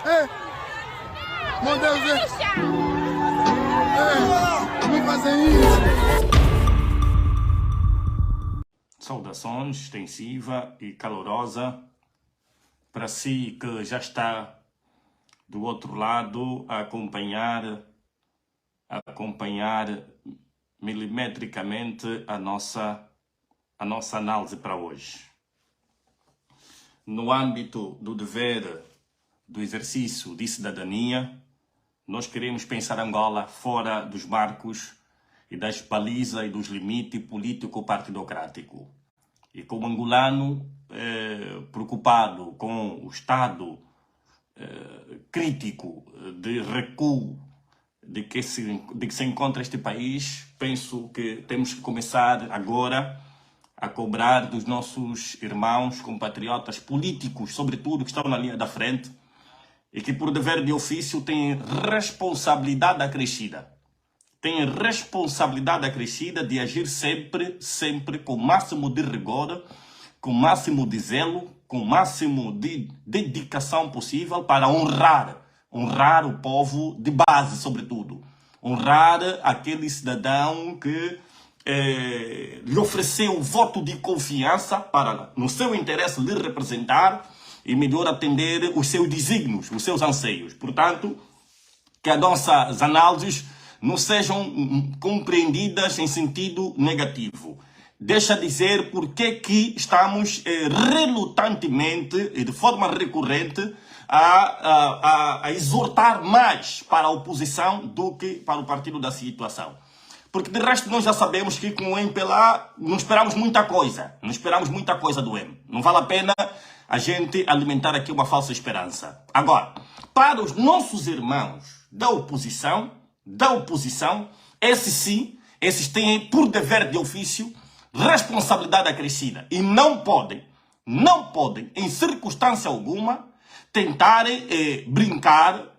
Meu Deus, não fazem isso. Saudações extensiva e calorosa para si que já está do outro lado a acompanhar milimetricamente a nossa análise para hoje. No âmbito do dever do exercício de cidadania, nós queremos pensar Angola fora dos marcos e das balizas e dos limites político-partidocrático. E como angolano preocupado com o estado crítico de recuo de que se encontra este país, penso que temos que começar agora a cobrar dos nossos irmãos, compatriotas políticos, sobretudo, que estão na linha da frente e que por dever de ofício têm responsabilidade acrescida. Têm responsabilidade acrescida de agir sempre com o máximo de rigor, com o máximo de zelo, com o máximo de dedicação possível para honrar o povo de base, sobretudo. Honrar aquele cidadão que lhe ofereceu o voto de confiança para, no seu interesse, lhe representar e melhor atender os seus desígnios, os seus anseios. Portanto, que as nossas análises não sejam compreendidas em sentido negativo. Deixa dizer por que estamos relutantemente e de forma recorrente a exortar mais para a oposição do que para o partido da situação. Porque de resto nós já sabemos que com o MPLA não esperamos muita coisa. Não esperamos muita coisa do M. Não vale a pena a gente alimentar aqui uma falsa esperança. Agora, para os nossos irmãos da oposição, esses sim, esses têm por dever de ofício responsabilidade acrescida e não podem, em circunstância alguma, tentarem brincar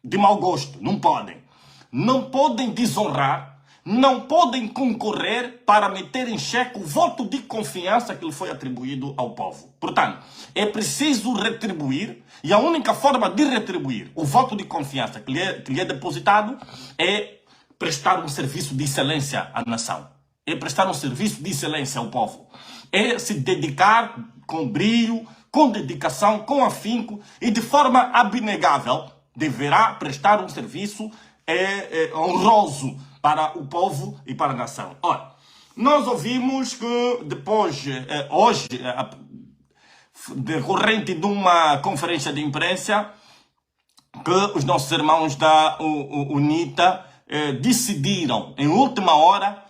de mau gosto. Não podem. Não podem desonrar, não podem concorrer para meter em xeque o voto de confiança que lhe foi atribuído ao povo. Portanto, é preciso retribuir, e a única forma de retribuir o voto de confiança que lhe é depositado é prestar um serviço de excelência à nação. É prestar um serviço de excelência ao povo. É se dedicar com brio, com dedicação, com afinco e de forma abnegável deverá prestar um serviço honroso para o povo e para a nação. Ora, nós ouvimos que depois, hoje, decorrente de uma conferência de imprensa, que os nossos irmãos da UNITA decidiram, em última hora,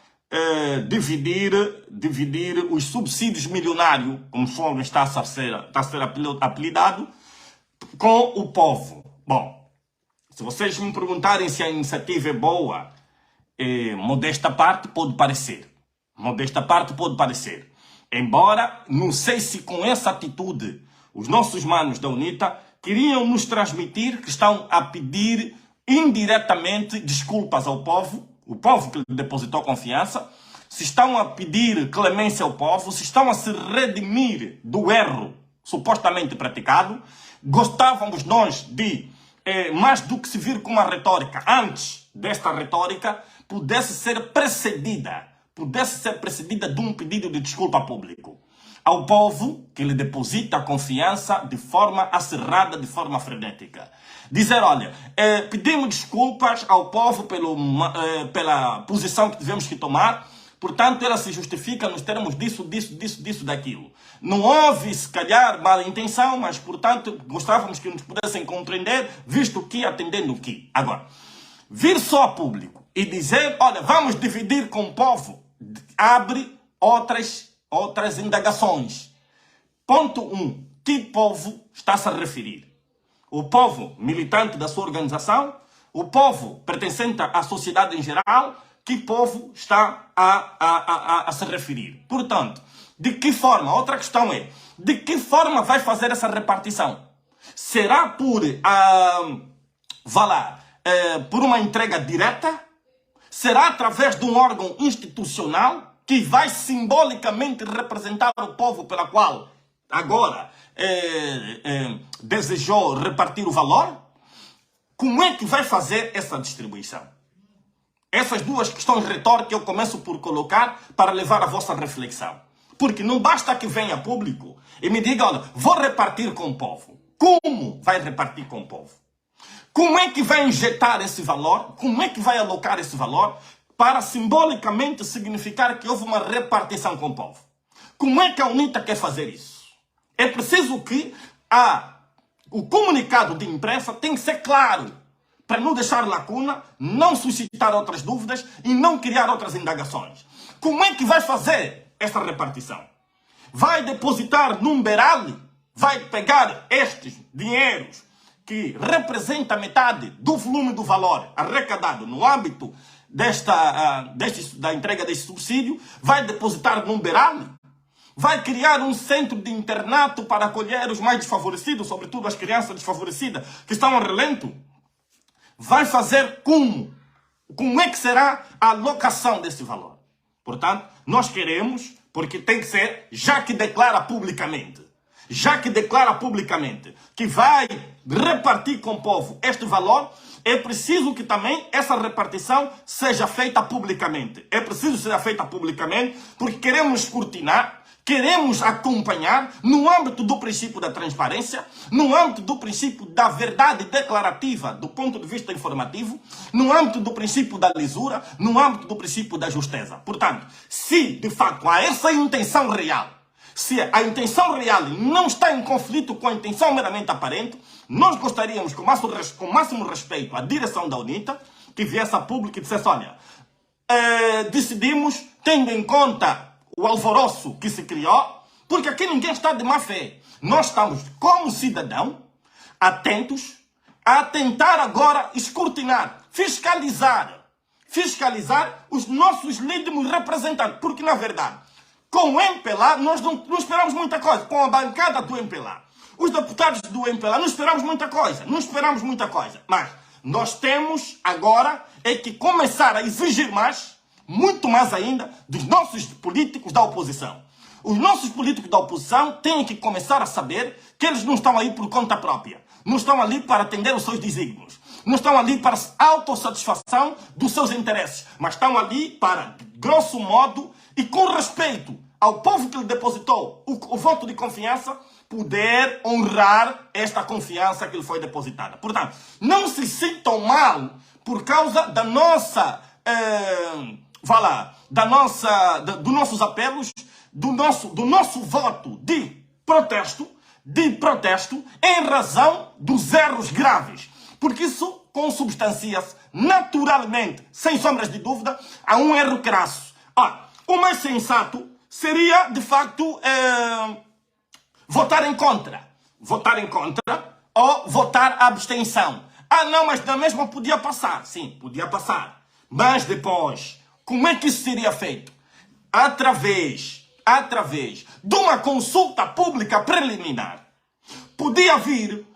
dividir os subsídios milionários, conforme está a ser apelidado, com o povo. Bom, se vocês me perguntarem se a iniciativa é boa, modesta parte pode parecer. Modesta parte pode parecer. Embora, não sei se com essa atitude, os nossos manos da UNITA queriam nos transmitir que estão a pedir indiretamente desculpas ao povo, o povo que lhe depositou confiança, se estão a pedir clemência ao povo, se estão a se redimir do erro supostamente praticado. Gostávamos nós de mais do que se vir com uma retórica, antes desta retórica pudesse ser precedida de um pedido de desculpa público ao povo que lhe deposita a confiança de forma acirrada, de forma frenética. Dizer, olha, pedimos desculpas ao povo pela posição que tivemos que tomar, portanto ela se justifica nos termos disso, daquilo. Não houve, se calhar, má intenção, mas, portanto, gostávamos que nos pudessem compreender, visto que atendendo o que. Agora, vir só a público e dizer, olha, vamos dividir com o povo, abre outras indagações. Ponto 1. Que povo está-se a referir? O povo militante da sua organização? O povo pertencente à sociedade em geral? Que povo está a se referir? Portanto, de que forma? Outra questão é, de que forma vai fazer essa repartição? Será por, por uma entrega direta? Será através de um órgão institucional que vai simbolicamente representar o povo pela qual agora desejou repartir o valor, como é que vai fazer essa distribuição? Essas duas questões retóricas eu começo por colocar para levar a vossa reflexão. Porque não basta que venha público e me diga, olha, vou repartir com o povo. Como vai repartir com o povo? Como é que vai injetar esse valor? Como é que vai alocar esse valor para simbolicamente significar que houve uma repartição com o povo? Como é que a UNITA quer fazer isso? É preciso que o comunicado de imprensa tem que ser claro, para não deixar lacuna, não suscitar outras dúvidas e não criar outras indagações. Como é que vai fazer essa repartição? Vai depositar num beral? Vai pegar estes dinheiros que representa metade do volume do valor arrecadado no âmbito da entrega desse subsídio, vai depositar num beral? Vai criar um centro de internato para acolher os mais desfavorecidos, sobretudo as crianças desfavorecidas que estão ao relento? Vai fazer como? Como é que será a alocação desse valor? Portanto, nós queremos, porque tem que ser, já que declara publicamente que vai repartir com o povo este valor, é preciso que também essa repartição seja feita publicamente. É preciso ser feita publicamente, porque queremos escrutinar, queremos acompanhar no âmbito do princípio da transparência, no âmbito do princípio da verdade declarativa do ponto de vista informativo, no âmbito do princípio da lisura, no âmbito do princípio da justeza. Portanto, se de facto há essa intenção real, se a intenção real não está em conflito com a intenção meramente aparente, nós gostaríamos, com o máximo respeito à direção da UNITA, que viesse a público e dissesse, olha, decidimos, tendo em conta o alvoroço que se criou, porque aqui ninguém está de má fé. Nós estamos, como cidadão, atentos a tentar agora escrutinar, fiscalizar os nossos legítimos representantes. Porque, na verdade, com o MPLA, nós não esperamos muita coisa. Com a bancada do MPLA, os deputados do MPLA, não esperamos muita coisa. Mas nós temos agora que começar a exigir mais, muito mais ainda, dos nossos políticos da oposição. Os nossos políticos da oposição têm que começar a saber que eles não estão aí por conta própria. Não estão ali para atender os seus desígnios. Não estão ali para autossatisfação dos seus interesses. Mas estão ali para, grosso modo, e com respeito ao povo que lhe depositou o voto de confiança, poder honrar esta confiança que lhe foi depositada. Portanto, não se sintam mal por causa da nossa... dos nossos apelos, do nosso voto de protesto em razão dos erros graves. Porque isso consubstancia-se naturalmente, sem sombras de dúvida, a um erro crasso. O mais sensato seria, de facto, votar em contra ou votar a abstenção. Não, mas da mesma podia passar. Sim, podia passar. Mas depois, como é que isso seria feito? Através de uma consulta pública preliminar. Podia vir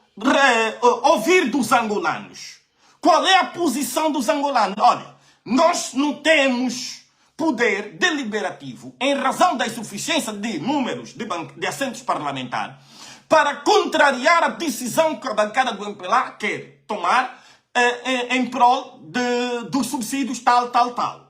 ouvir dos angolanos. Qual é a posição dos angolanos? Olha, nós não temos poder deliberativo, em razão da insuficiência de números de assentos parlamentares, para contrariar a decisão que a bancada do MPLA quer tomar em prol dos subsídios tal.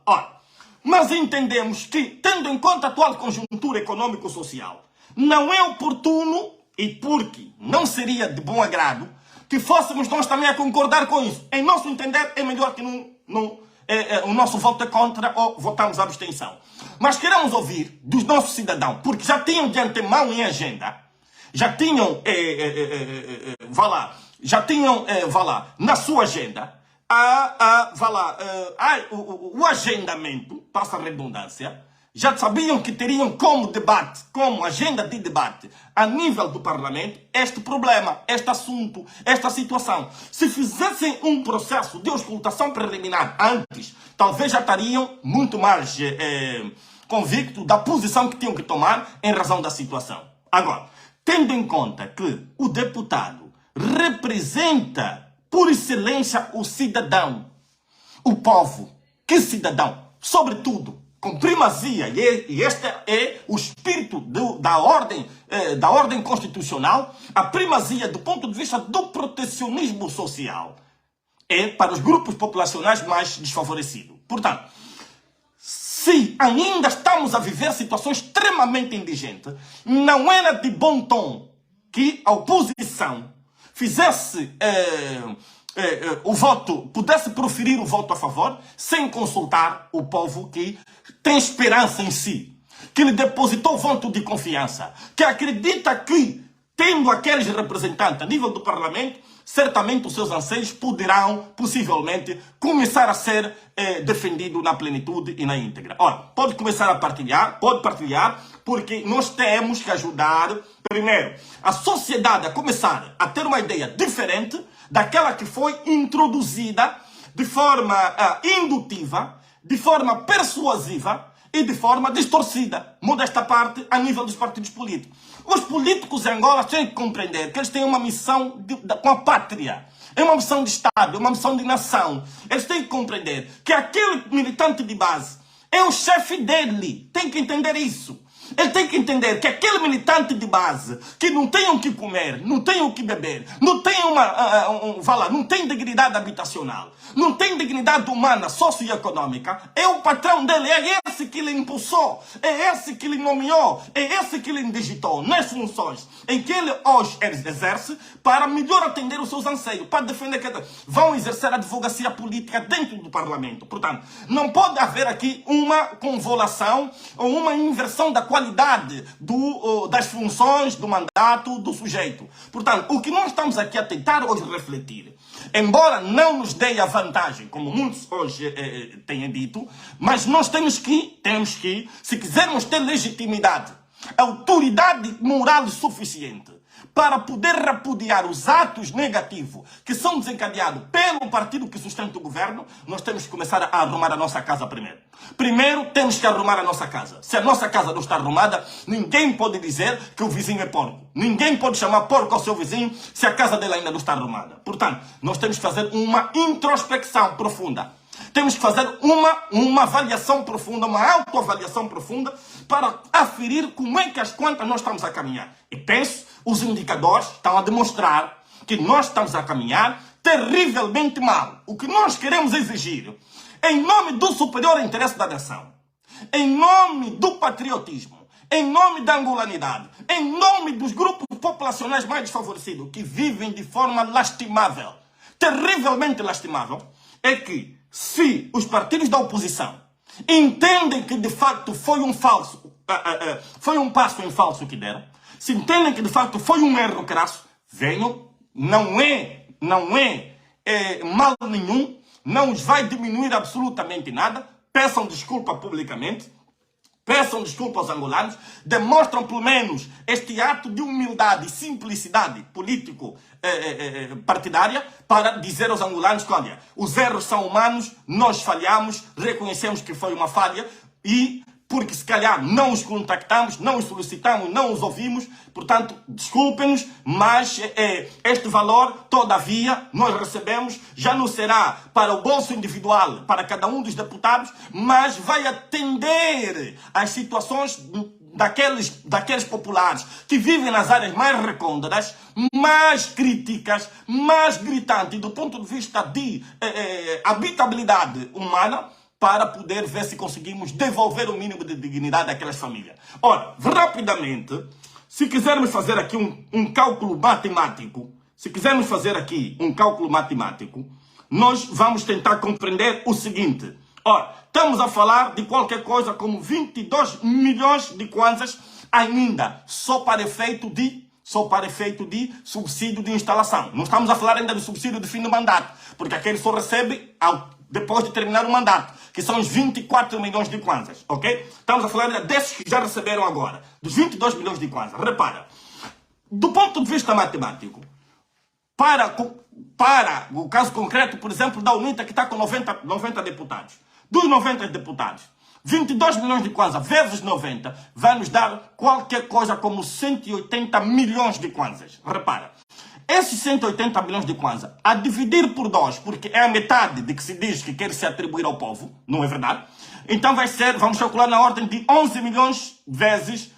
Ora, mas entendemos que, tendo em conta a atual conjuntura econômico-social, não é oportuno, e porque não seria de bom agrado, que fôssemos nós também a concordar com isso. Em nosso entender, é melhor que o nosso voto é contra ou votamos a abstenção. Mas queremos ouvir dos nossos cidadãos, porque já tinham de antemão em agenda, já tinham na sua agenda o agendamento, passa a redundância, já sabiam que teriam como agenda de debate a nível do Parlamento este problema, este assunto, esta situação. Se fizessem um processo de auscultação preliminar antes, talvez já estariam muito mais convictos da posição que tinham que tomar em razão da situação. Agora, tendo em conta que o deputado representa por excelência o cidadão, o povo, que cidadão? Sobretudo, com primazia, e este é o espírito da ordem constitucional, a primazia do ponto de vista do protecionismo social é para os grupos populacionais mais desfavorecidos. Portanto, se ainda estamos a viver situações extremamente indigentes, não era de bom tom que a oposição fizesse o voto, pudesse proferir o voto a favor, sem consultar o povo que tem esperança em si, que lhe depositou voto de confiança, que acredita que, tendo aqueles representantes a nível do Parlamento, certamente os seus anseios poderão, possivelmente, começar a ser defendidos na plenitude e na íntegra. Ora, pode começar a partilhar, pode partilhar, porque nós temos que ajudar, primeiro, a sociedade a começar a ter uma ideia diferente daquela que foi introduzida de forma indutiva, de forma persuasiva e de forma distorcida, modesta parte, a nível dos partidos políticos. Os políticos em Angola têm que compreender que eles têm uma missão com a pátria. É uma missão de Estado, é uma missão de nação. Eles têm que compreender que aquele militante de base é o chefe dele. Tem que entender isso. Ele tem que entender que aquele militante de base que não tem o que comer, não tem o que beber, não tem não tem dignidade habitacional, não tem dignidade humana, socioeconômica, é o patrão dele, é esse que lhe impulsou, é esse que lhe nomeou, é esse que lhe indigitou nas funções em que ele hoje exerce para melhor atender os seus anseios, para defender que vão exercer a advocacia política dentro do Parlamento. Portanto, não pode haver aqui uma convolução ou uma inversão da qualidade das funções, do mandato, do sujeito. Portanto, o que nós estamos aqui a tentar hoje refletir, embora não nos dê a vantagem, como muitos hoje têm dito, mas nós temos que, se quisermos ter legitimidade, autoridade moral suficiente para poder repudiar os atos negativos que são desencadeados pelo partido que sustenta o governo, nós temos que começar a arrumar a nossa casa primeiro. Primeiro, temos que arrumar a nossa casa. Se a nossa casa não está arrumada, ninguém pode dizer que o vizinho é porco. Ninguém pode chamar porco ao seu vizinho se a casa dele ainda não está arrumada. Portanto, nós temos que fazer uma introspecção profunda. Temos que fazer uma avaliação profunda, uma autoavaliação profunda para aferir como é que as contas nós estamos a caminhar. E penso, os indicadores estão a demonstrar que nós estamos a caminhar terrivelmente mal. O que nós queremos exigir, em nome do superior interesse da nação, em nome do patriotismo, em nome da angolanidade, em nome dos grupos populacionais mais desfavorecidos que vivem de forma lastimável, terrivelmente lastimável, é que se os partidos da oposição entendem que de facto foi um passo em falso que deram, se entendem que de facto foi um erro crasso, venham, não é mal nenhum, não os vai diminuir absolutamente nada, peçam desculpa publicamente, peçam desculpa aos angolanos, demonstram pelo menos este ato de humildade e simplicidade político-partidária para dizer aos angolanos que, olha, os erros são humanos, nós falhamos, reconhecemos que foi uma falha e porque se calhar não os contactamos, não os solicitamos, não os ouvimos, portanto, desculpem-nos, mas este valor, todavia, nós recebemos, já não será para o bolso individual, para cada um dos deputados, mas vai atender às situações daqueles populares que vivem nas áreas mais recônditas, mais críticas, mais gritantes do ponto de vista de habitabilidade humana, para poder ver se conseguimos devolver o mínimo de dignidade àquelas famílias. Ora, rapidamente, se quisermos fazer aqui um cálculo matemático, nós vamos tentar compreender o seguinte. Ora, estamos a falar de qualquer coisa como 22 milhões de kwanzas ainda, só para efeito de subsídio de instalação. Não estamos a falar ainda do subsídio de fim de mandato, porque aquele só recebe depois de terminar o mandato, que são os 24 milhões de kwanzas, ok? Estamos a falar desses que já receberam agora, dos 22 milhões de kwanzas. Repara, do ponto de vista matemático, para o caso concreto, por exemplo, da UNITA, que está com 90 deputados, dos 90 deputados, 22 milhões de kwanzas vezes 90 vai nos dar qualquer coisa como 180 milhões de kwanzas. Repara, esses 180 milhões de kwanzas, a dividir por 2, porque é a metade de que se diz que quer se atribuir ao povo, não é verdade? Então vai ser, vamos calcular na ordem de 11 milhões vezes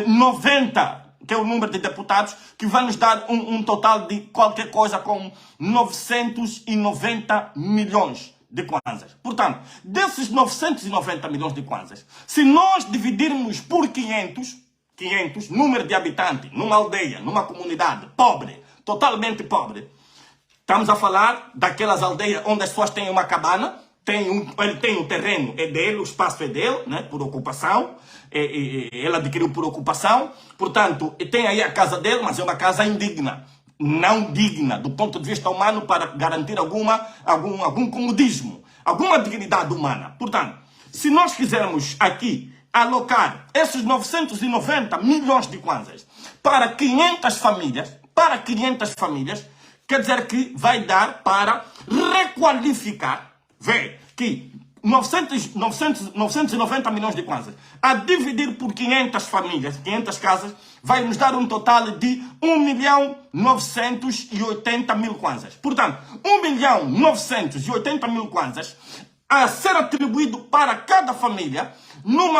90, que é o número de deputados, que vai nos dar um total de qualquer coisa como 990 milhões de kwanzas. Portanto, desses 990 milhões de kwanzas, se nós dividirmos por 500, número de habitantes, numa aldeia, numa comunidade pobre, totalmente pobre, estamos a falar daquelas aldeias onde as pessoas têm uma cabana, ele tem um terreno, é dele, o espaço é dele, né, por ocupação, ele adquiriu por ocupação, portanto, tem aí a casa dele, mas é uma casa indigna, não digna do ponto de vista humano para garantir algum comodismo, alguma dignidade humana. Portanto, se nós quisermos aqui alocar esses 990 milhões de kwanzas para 500 famílias, quer dizer que vai dar para requalificar, vê que 990 milhões de kwanzas a dividir por 500 famílias, 500 casas, vai nos dar um total de 1.980.000 kwanzas. Portanto, 1.980.000 kwanzas a ser atribuído para cada família num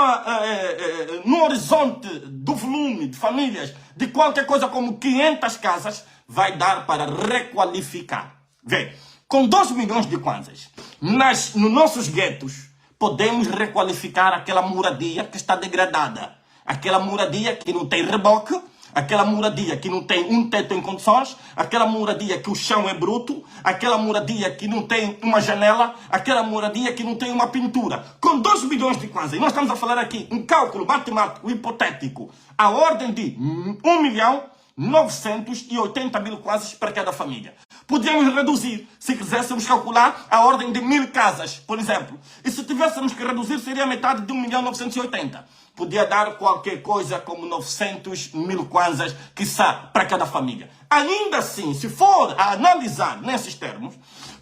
horizonte do volume de famílias de qualquer coisa como 500 casas, vai dar para requalificar. Vê, com 2 milhões de kwanzas, nos nossos guetos, podemos requalificar aquela moradia que está degradada. Aquela moradia que não tem reboque, aquela moradia que não tem um teto em condições, aquela moradia que o chão é bruto, aquela moradia que não tem uma janela, aquela moradia que não tem uma pintura. Com 2 milhões de kwanzas, e nós estamos a falar aqui um cálculo matemático hipotético, a ordem de 1.980.000 kwanzas para cada família. Podíamos reduzir, se quiséssemos calcular, a ordem de 1.000 casas, por exemplo. E se tivéssemos que reduzir, seria metade de 1.980.000. Podia dar qualquer coisa como 900.000 kwanzas, quiçá, para cada família. Ainda assim, se for a analisar nesses termos,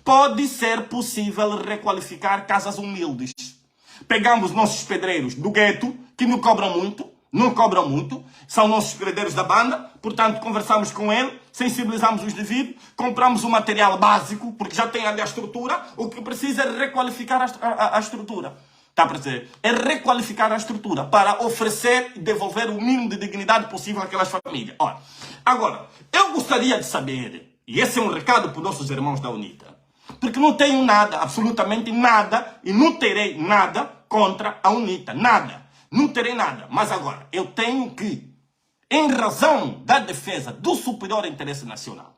pode ser possível requalificar casas humildes. Pegamos nossos pedreiros do gueto, que não cobram muito, são nossos pedreiros da banda, portanto conversamos com ele, sensibilizamos os indivíduos, compramos o material básico, porque já tem ali a estrutura, o que precisa é requalificar a estrutura. Está a perceber? É requalificar a estrutura para oferecer e devolver o mínimo de dignidade possível àquelas famílias. Olha, agora, eu gostaria de saber, e esse é um recado para os nossos irmãos da UNITA, porque não tenho nada, absolutamente nada, e não terei nada contra a UNITA, nada. Não terei nada, mas agora, eu tenho que, em razão da defesa do superior interesse nacional,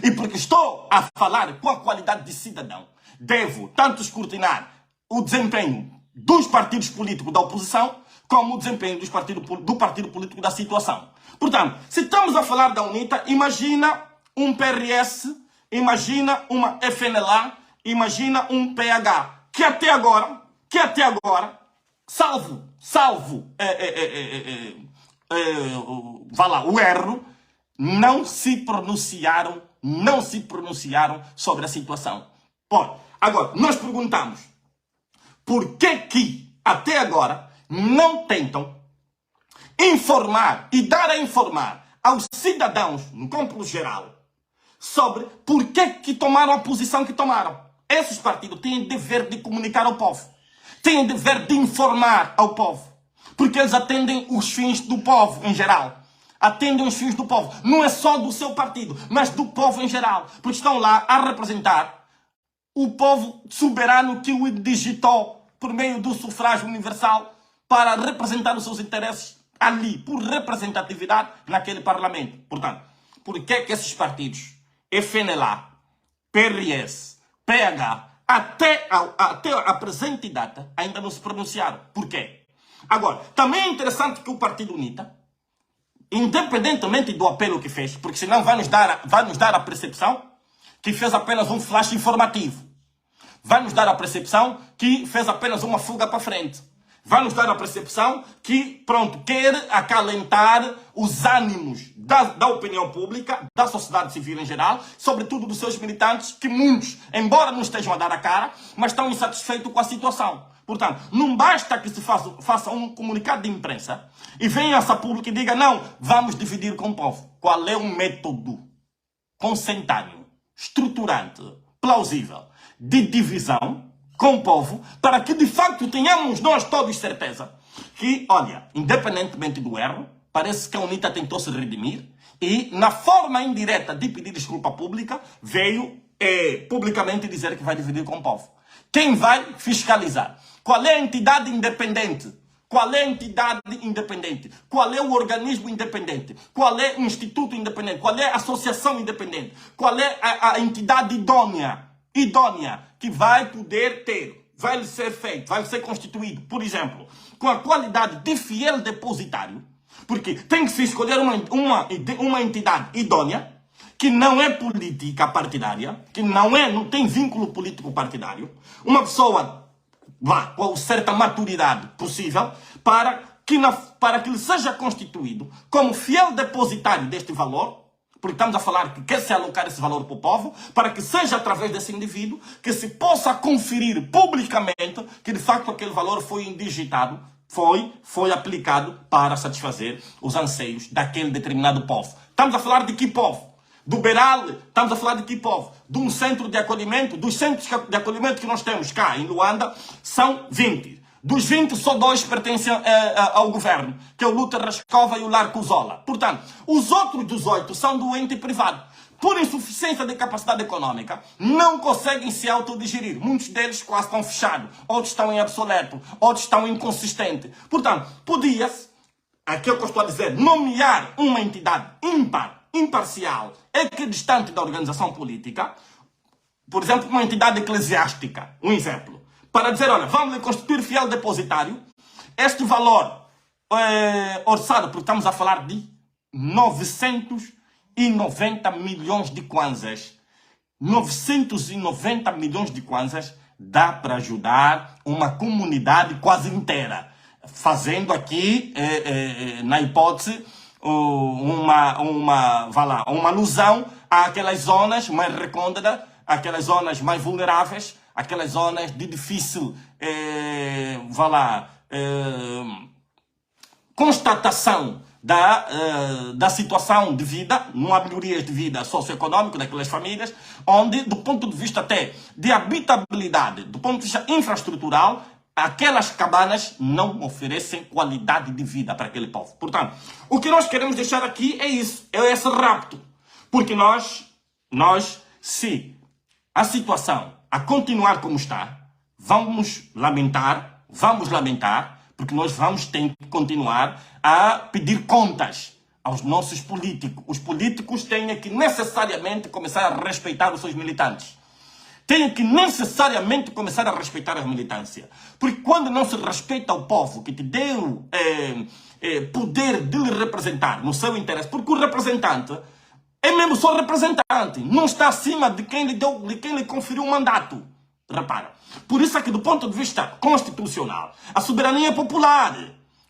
e porque estou a falar com a qualidade de cidadão, devo tanto escrutinar o desempenho dos partidos políticos da oposição, como o desempenho do partido político da situação. Portanto, se estamos a falar da UNITA, imagina um PRS, imagina uma FNLA, imagina um PH, que até agora, salvo vá lá, o erro, não se pronunciaram sobre a situação. Bom, agora, nós perguntamos, por que até agora não tentam informar e dar a informar aos cidadãos, no campo geral, sobre por que tomaram a posição que tomaram? Esses partidos têm dever de comunicar ao povo. Têm dever de informar ao povo. Porque eles atendem os fins do povo em geral. Atendem os fins do povo. Não é só do seu partido, mas do povo em geral. Porque estão lá a representar o povo soberano que o digitou por meio do sufrágio universal para representar os seus interesses ali, por representatividade naquele parlamento. Portanto, por que esses partidos, FNLA, PRS, PH, até a presente data, ainda não se pronunciaram? Por quê? Agora, também é interessante que o Partido UNITA, independentemente do apelo que fez, porque senão vai nos dar a percepção que fez apenas um flash informativo. Vai nos dar a percepção que fez apenas uma fuga para frente. Vai nos dar a percepção que, pronto, quer acalentar os ânimos da opinião pública, da sociedade civil em geral, sobretudo dos seus militantes, que muitos, embora não estejam a dar a cara, mas estão insatisfeitos com a situação. Portanto, não basta que se faça um comunicado de imprensa e venha essa pública e diga, não, vamos dividir com o povo. Qual é o método consentâneo, estruturante, plausível de divisão com o povo, para que de facto tenhamos nós todos certeza que, olha, independentemente do erro, parece que a UNITA tentou se redimir e, na forma indireta de pedir desculpa pública, veio publicamente dizer que vai dividir com o povo. Quem vai fiscalizar? Qual é a entidade independente? Qual é a entidade independente? Qual é o organismo independente? Qual é o instituto independente? Qual é a associação independente? Qual é a entidade idônea que vai poder ter, vai ser feito, vai ser constituído, por exemplo, com a qualidade de fiel depositário, porque tem que se escolher uma entidade idônea, que não é política partidária, que não tem vínculo político partidário, uma pessoa com certa maturidade possível, para que ele seja constituído como fiel depositário deste valor, porque estamos a falar que quer se alocar esse valor para o povo, para que seja através desse indivíduo que se possa conferir publicamente que de facto aquele valor foi indigitado, foi aplicado para satisfazer os anseios daquele determinado povo. Estamos a falar de que povo? Do Beral, estamos a falar de que povo? De um centro de acolhimento, dos centros de acolhimento que nós temos cá em Luanda, são 20. Dos 20, só 2 pertencem ao governo, que é o Luta Rascova e o Lar Cuzola. Portanto, os outros 18 são do ente privado. Por insuficiência de capacidade econômica, não conseguem se autodigerir. Muitos deles quase estão fechados, outros estão em obsoleto, outros estão inconsistentes. Portanto, podia-se, aqui é o que eu estou a dizer, nomear uma entidade imparcial, equidistante da organização política, por exemplo, uma entidade eclesiástica, um exemplo, para dizer, olha, vamos constituir fiel depositário, este valor orçado, porque estamos a falar de 990 milhões de kwanzas. 990 milhões de kwanzas dá para ajudar uma comunidade quase inteira, fazendo aqui, na hipótese, uma alusão àquelas zonas mais recônditas, aquelas zonas mais vulneráveis, aquelas zonas de difícil constatação da situação de vida, não há melhorias de vida socioeconômica daquelas famílias, onde, do ponto de vista até de habitabilidade, do ponto de vista infraestrutural, aquelas cabanas não oferecem qualidade de vida para aquele povo. Portanto, o que nós queremos deixar aqui é isso, é esse rapto. Porque nós, se a situação a continuar como está, vamos lamentar, porque nós vamos ter que continuar a pedir contas aos nossos políticos. Os políticos têm que necessariamente começar a respeitar os seus militantes. Têm que necessariamente começar a respeitar a militância. Porque quando não se respeita o povo que te deu poder de lhe representar no seu interesse, porque o representante é mesmo só representante, não está acima de quem lhe conferiu o mandato. Repara. Por isso é que, do ponto de vista constitucional, a soberania é popular.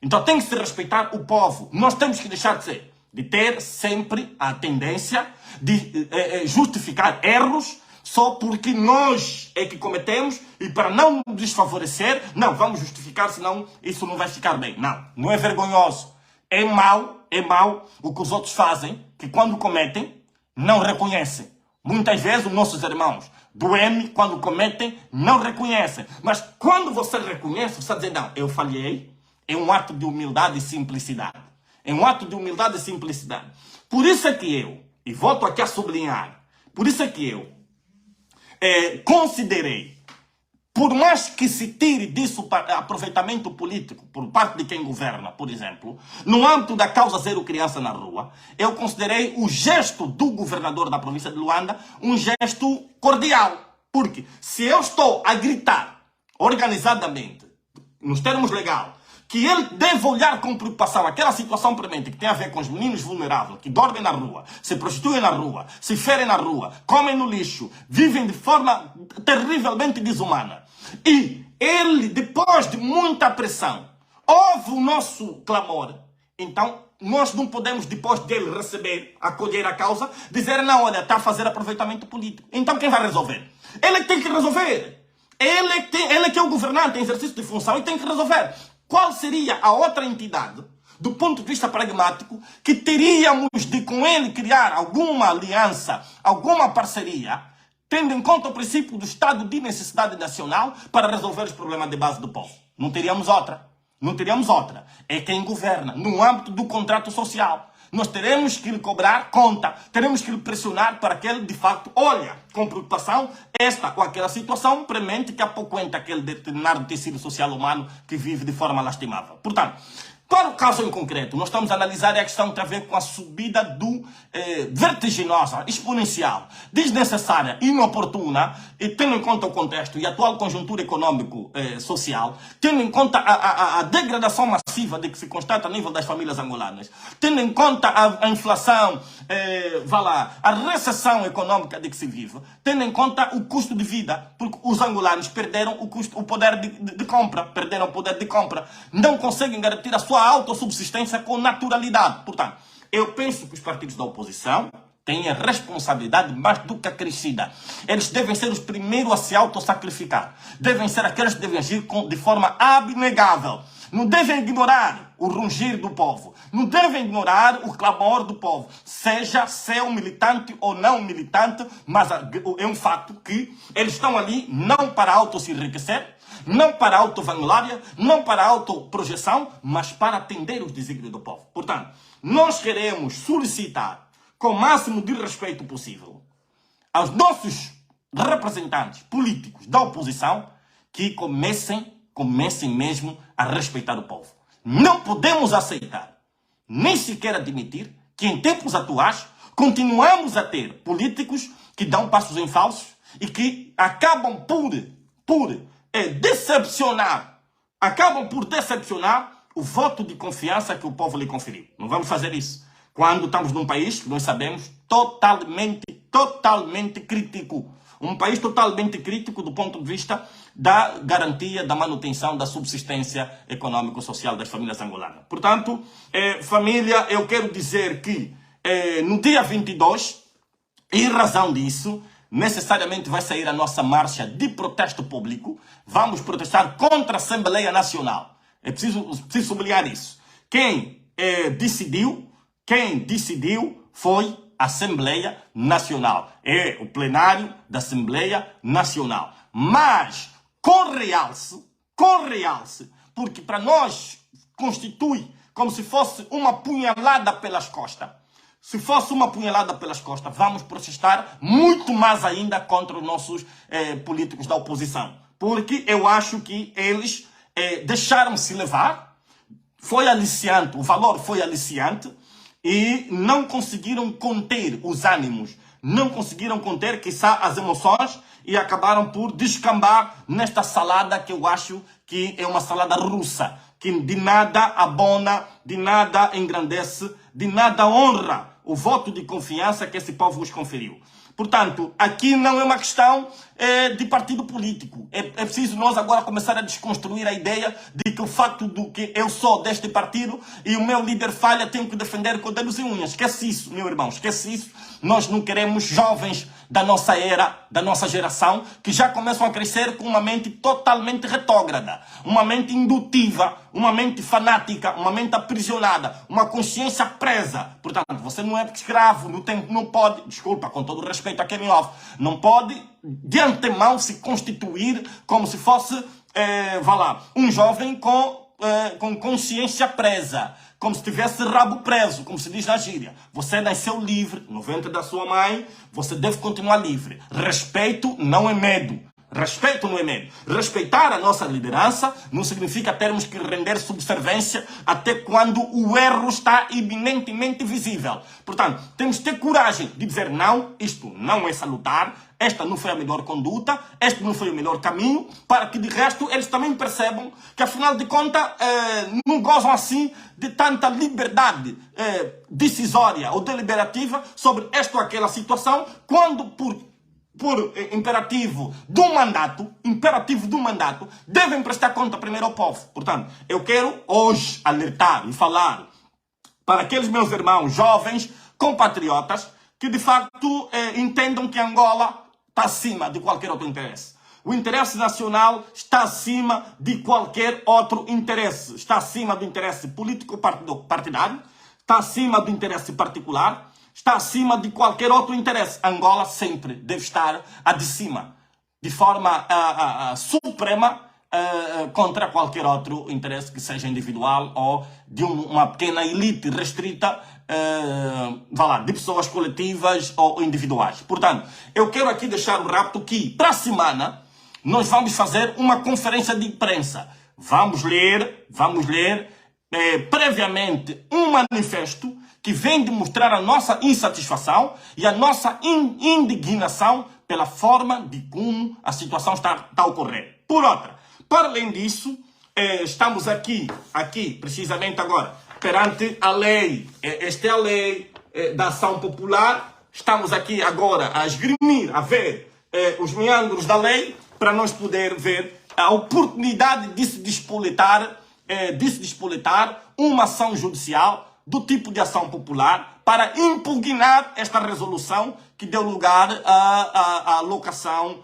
Então tem que se respeitar o povo. Nós temos que deixar de ter sempre a tendência de justificar erros só porque nós é que cometemos e para não nos desfavorecer, não, vamos justificar, senão isso não vai ficar bem. Não é vergonhoso. É mau o que os outros fazem, que quando cometem, não reconhecem. Muitas vezes os nossos irmãos do M, quando cometem, não reconhecem. Mas quando você reconhece, você diz, não, eu falhei, é um ato de humildade e simplicidade. É um ato de humildade e simplicidade. Por isso é que eu, e volto aqui a sublinhar, por isso é que eu considerei, por mais que se tire disso aproveitamento político por parte de quem governa, por exemplo, no âmbito da causa Zero Criança na Rua, eu considerei o gesto do governador da província de Luanda um gesto cordial. Porque se eu estou a gritar organizadamente, nos termos legais, que ele deve olhar com preocupação aquela situação premente que tem a ver com os meninos vulneráveis, que dormem na rua, se prostituem na rua, se ferem na rua, comem no lixo, vivem de forma terrivelmente desumana. E ele, depois de muita pressão, ouve o nosso clamor. Então, nós não podemos, depois dele receber, acolher a causa, dizer, não, olha, está a fazer aproveitamento político. Então, quem vai resolver? Ele tem que resolver. Ele que é o governante em exercício de função e tem que resolver. Qual seria a outra entidade, do ponto de vista pragmático, que teríamos de com ele criar alguma aliança, alguma parceria, tendo em conta o princípio do estado de necessidade nacional para resolver os problemas de base do povo. Não teríamos outra. Não teríamos outra. É quem governa, no âmbito do contrato social. Nós teremos que lhe cobrar conta, teremos que lhe pressionar para que ele, de facto, olha com preocupação esta ou aquela situação premente que apoquenta aquele determinado tecido social humano que vive de forma lastimável. Portanto, para o caso em concreto, nós estamos a analisar a questão que tem a ver com a subida vertiginosa, exponencial, desnecessária, inoportuna, e tendo em conta o contexto e a atual conjuntura econômico-social, tendo em conta a degradação massiva de que se constata a nível das famílias angolanas, tendo em conta a inflação, a recessão econômica de que se vive, tendo em conta o custo de vida, porque os angolanos perderam o poder de compra, perderam o poder de compra, não conseguem garantir a sua autossubsistência com naturalidade. Portanto, eu penso que os partidos da oposição têm a responsabilidade mais do que acrescida. Eles devem ser os primeiros a se autossacrificar. Devem ser aqueles que devem agir de forma abnegável. Não devem ignorar o rugir do povo. Não devem ignorar o clamor do povo. Seja seu militante ou não militante, mas é um fato que eles estão ali não para auto-se enriquecer, não para auto-vanglória, não para auto-projeção, mas para atender os desígnios do povo. Portanto, nós queremos solicitar, com o máximo de respeito possível, aos nossos representantes políticos da oposição que comecem mesmo a respeitar o povo. Não podemos aceitar, nem sequer admitir, que em tempos atuais continuamos a ter políticos que dão passos em falso e que acabam por decepcionar o voto de confiança que o povo lhe conferiu. Não vamos fazer isso quando estamos num país que nós sabemos totalmente crítico. Um país totalmente crítico do ponto de vista da garantia, da manutenção, da subsistência econômico-social das famílias angolanas. Portanto, família, eu quero dizer que no dia 22, em razão disso, necessariamente vai sair a nossa marcha de protesto público. Vamos protestar contra a Assembleia Nacional. É preciso sublinhar isso. Quem decidiu foi a Assembleia Nacional. É o plenário da Assembleia Nacional. Mas com realce, porque para nós constitui como se fosse uma punhalada pelas costas. Se fosse uma punhalada pelas costas, vamos protestar muito mais ainda contra os nossos políticos da oposição. Porque eu acho que eles deixaram-se levar, foi aliciante, o valor foi aliciante, e não conseguiram conter os ânimos, não conseguiram conter, quiçá, as emoções, e acabaram por descambar nesta salada que eu acho que é uma salada russa, que de nada abona, de nada engrandece, de nada honra o voto de confiança que esse povo vos conferiu. Portanto, aqui não é uma questão de partido político. É preciso nós agora começar a desconstruir a ideia de que o facto de que eu sou deste partido e o meu líder falha, tenho que defender com dedos e unhas. Esquece isso, meu irmão, esquece isso. Nós não queremos jovens da nossa era, da nossa geração, que já começam a crescer com uma mente totalmente retrógrada, uma mente indutiva, uma mente fanática, uma mente aprisionada, uma consciência presa. Portanto, você não é escravo, não pode, desculpa, com todo o respeito a quem me ouve, não pode de antemão se constituir como se fosse, um jovem com consciência presa, como se tivesse rabo preso, como se diz na gíria. Você nasceu livre, no ventre da sua mãe, você deve continuar livre. Respeito não é medo. Respeito não é medo. Respeitar a nossa liderança não significa termos que render subservência até quando o erro está eminentemente visível. Portanto, temos que ter coragem de dizer não, isto não é salutar, esta não foi a melhor conduta, este não foi o melhor caminho, para que de resto eles também percebam que afinal de contas não gozam assim de tanta liberdade decisória ou deliberativa sobre esta ou aquela situação, quando por imperativo do mandato, devem prestar conta primeiro ao povo. Portanto, eu quero hoje alertar e falar para aqueles meus irmãos jovens, compatriotas, que de facto entendam que Angola está acima de qualquer outro interesse. O interesse nacional está acima de qualquer outro interesse. Está acima do interesse político-partidário, está acima do interesse particular, está acima de qualquer outro interesse. Angola sempre deve estar de cima, de forma suprema, contra qualquer outro interesse que seja individual ou de uma pequena elite restrita, de pessoas coletivas ou individuais. Portanto, eu quero aqui deixar o rapto que, para a semana, nós vamos fazer uma conferência de imprensa. Vamos ler previamente um manifesto que vem demonstrar a nossa insatisfação e a nossa indignação pela forma de como a situação está a ocorrer. Por outra, para além disso, estamos aqui precisamente agora, perante a lei. Esta é a lei da ação popular. Estamos aqui agora a esgrimir, a ver os meandros da lei, para nós poder ver a oportunidade de se despoletar uma ação judicial do tipo de ação popular para impugnar esta resolução que deu lugar à alocação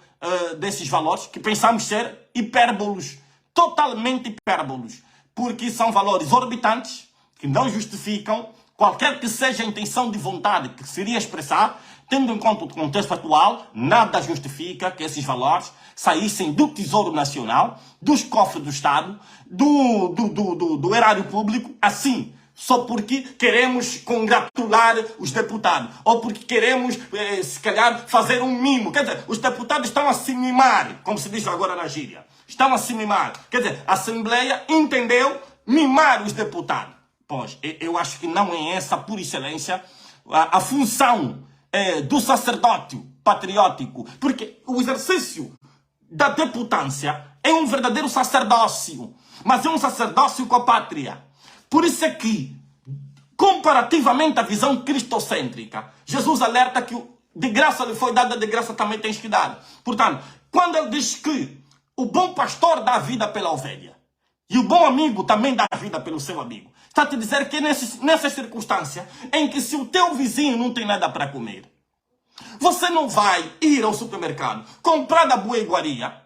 desses valores, que pensamos ser hipérbolos, totalmente hipérbolos, porque são valores exorbitantes que não justificam qualquer que seja a intenção de vontade que seria expressar. Tendo em conta o contexto atual, nada justifica que esses valores saíssem do Tesouro Nacional, dos cofres do Estado, do erário público, assim, só porque queremos congratular os deputados, ou porque queremos, se calhar, fazer um mimo. Quer dizer, os deputados estão a se mimar, como se diz agora na gíria. Estão a se mimar. Quer dizer, a Assembleia entendeu mimar os deputados. Pois, eu acho que não é essa, por excelência, a função do sacerdócio patriótico, porque o exercício da deputância é um verdadeiro sacerdócio, mas é um sacerdócio com a pátria. Por isso é que, comparativamente à visão cristocêntrica, Jesus alerta que de graça lhe foi dada, de graça também tens que dar. Portanto, quando ele diz que o bom pastor dá a vida pela ovelha e o bom amigo também dá a vida pelo seu amigo, está a te dizer que nessa circunstância em que se o teu vizinho não tem nada para comer, você não vai ir ao supermercado, comprar da boa iguaria,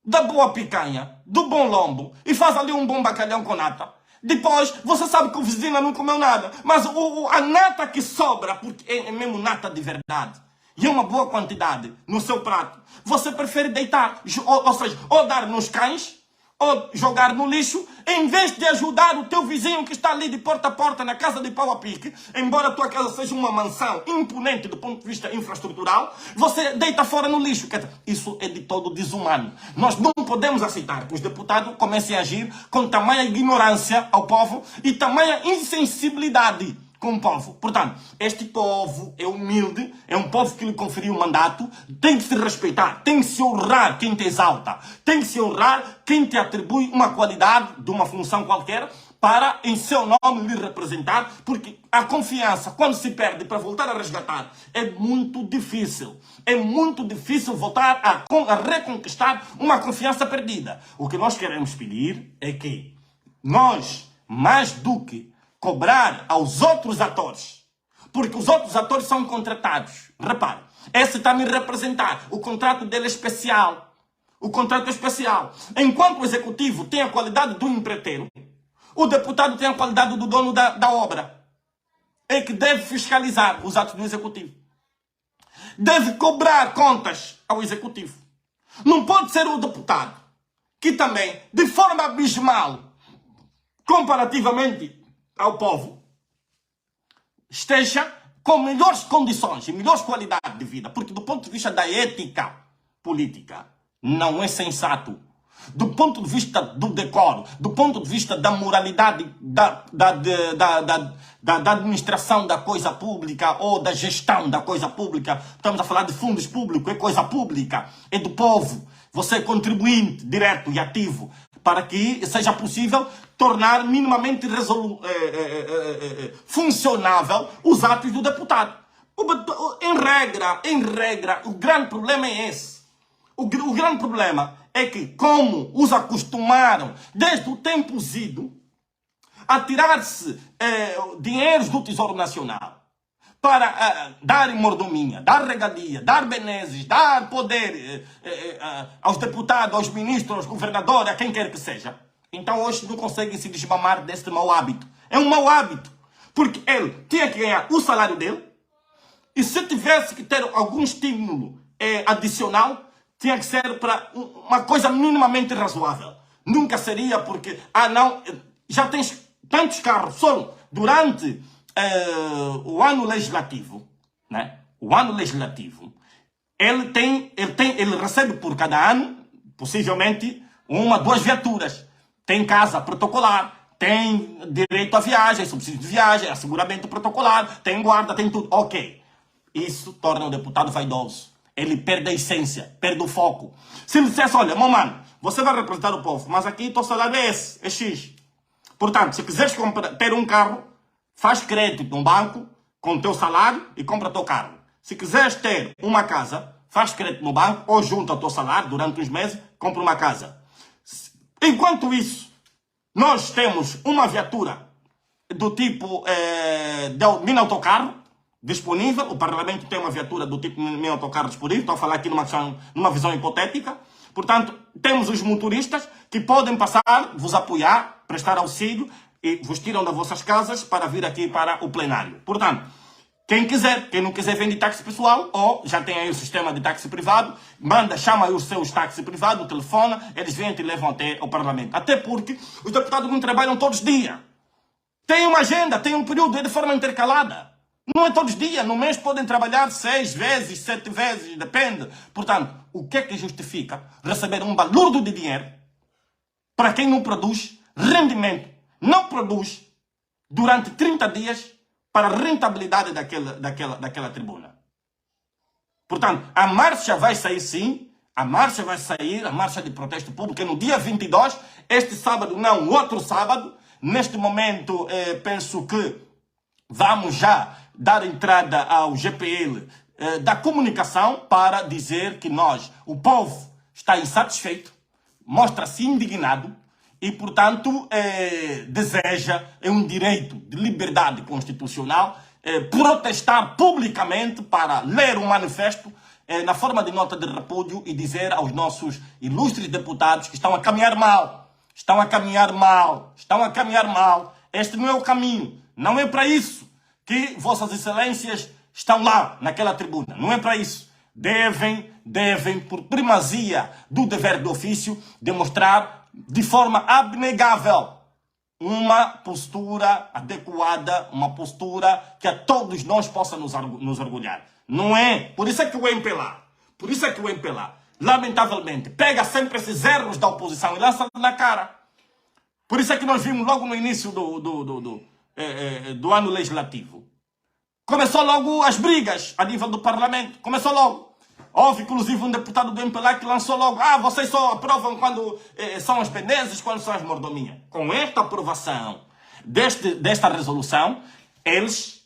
da boa picanha, do bom lombo e faz ali um bom bacalhau com nata. Depois, você sabe que o vizinho não comeu nada, mas a nata que sobra, porque é mesmo nata de verdade, e é uma boa quantidade no seu prato, você prefere deitar, ou seja, ou dar nos cães, ou jogar no lixo, em vez de ajudar o teu vizinho que está ali de porta a porta na casa de pau a pique. Embora a tua casa seja uma mansão imponente do ponto de vista infraestrutural, você deita fora no lixo. Quer dizer, isso é de todo desumano. Nós não podemos aceitar que os deputados comecem a agir com tamanha ignorância ao povo e tamanha insensibilidade com o povo. Portanto, este povo é humilde, é um povo que lhe conferiu o mandato, tem que se respeitar, tem que se honrar quem te exalta, tem que se honrar quem te atribui uma qualidade de uma função qualquer para, em seu nome, lhe representar, porque a confiança, quando se perde para voltar a resgatar, é muito difícil. É muito difícil voltar a reconquistar uma confiança perdida. O que nós queremos pedir é que nós, mais do que cobrar aos outros atores, porque os outros atores são contratados. Repare, esse está a me representar. O contrato dele é especial. O contrato é especial. Enquanto o executivo tem a qualidade do empreiteiro, o deputado tem a qualidade do dono da obra. É que deve fiscalizar os atos do executivo. Deve cobrar contas ao executivo. Não pode ser o deputado que também, de forma abismal, comparativamente ao povo, esteja com melhores condições e melhores qualidades de vida, porque do ponto de vista da ética política não é sensato, do ponto de vista do decoro, do ponto de vista da moralidade da administração da coisa pública ou da gestão da coisa pública. Estamos a falar de fundos públicos, é coisa pública, é do povo. Você é contribuinte direto e ativo para que seja possível tornar minimamente funcionável os atos do deputado. Em regra, o grande problema é esse. O grande problema é que, como os acostumaram desde o tempo zido a tirar-se dinheiros do Tesouro Nacional para dar mordomia, dar regalia, dar benesses, dar poder aos deputados, aos ministros, aos governadores, a quem quer que seja. Então hoje não conseguem se desmamar desse mau hábito. É um mau hábito. Porque ele tinha que ganhar o salário dele, E se tivesse que ter algum estímulo adicional, tinha que ser para uma coisa minimamente razoável. Nunca seria porque, não, já tens tantos carros só durante o ano legislativo, né? O ano legislativo, ele recebe por cada ano, possivelmente, 1 a 2 viaturas. Tem casa protocolar, tem direito à viagem, subsídio de viagem, asseguramento protocolar, tem guarda, tem tudo. Ok. Isso torna o deputado vaidoso. Ele perde a essência, perde o foco. Se ele dissesse, olha, meu mano, você vai representar o povo, mas aqui teu salário é esse, é X. Portanto, se quiseres ter um carro, faz crédito num banco com o teu salário e compra o teu carro. Se quiseres ter uma casa, faz crédito no banco ou junta o teu salário durante uns meses, compra uma casa. Enquanto isso, nós temos uma viatura do tipo mini autocarro disponível. O Parlamento tem uma viatura do tipo mini autocarro disponível. Estou a falar aqui numa visão hipotética. Portanto, temos os motoristas que podem passar, vos apoiar, prestar auxílio e vos tiram das vossas casas para vir aqui para o plenário. Portanto, quem não quiser vem de táxi pessoal ou já tem aí o sistema de táxi privado, chama aí os seus táxis privados, telefona, eles vêm e te levam até o Parlamento. Até porque os deputados não trabalham todos os dias. Tem uma agenda, tem um período de forma intercalada. Não é todos os dias, no mês podem trabalhar 6 vezes, 7 vezes, depende. Portanto, o que é que justifica receber um balúrdio de dinheiro para quem não produz rendimento, não produz durante 30 dias para a rentabilidade daquela tribuna? Portanto, a marcha vai sair sim, a marcha de protesto público é no dia 22, este sábado não, outro sábado. Neste momento, penso que vamos já dar entrada ao GPL da comunicação para dizer que o povo está insatisfeito, mostra-se indignado e, portanto, deseja, um direito de liberdade constitucional, protestar publicamente para ler um manifesto na forma de nota de repúdio e dizer aos nossos ilustres deputados que estão a caminhar mal. Estão a caminhar mal. Este não é o caminho. Não é para isso que vossas excelências estão lá, naquela tribuna. Não é para isso. Devem, por primazia do dever de ofício, demonstrar de forma abnegável uma postura adequada, uma postura que a todos nós possa nos orgulhar. Não é? Por isso é que o MPLA, lamentavelmente, pega sempre esses erros da oposição e lança na cara. Por isso é que nós vimos logo no início do ano legislativo. Começou logo as brigas a nível do Parlamento. Começou logo. Houve, inclusive, um deputado do MPLA que lançou logo: vocês só aprovam quando são as penezes, quando são as mordomias. Com esta aprovação desta resolução, eles,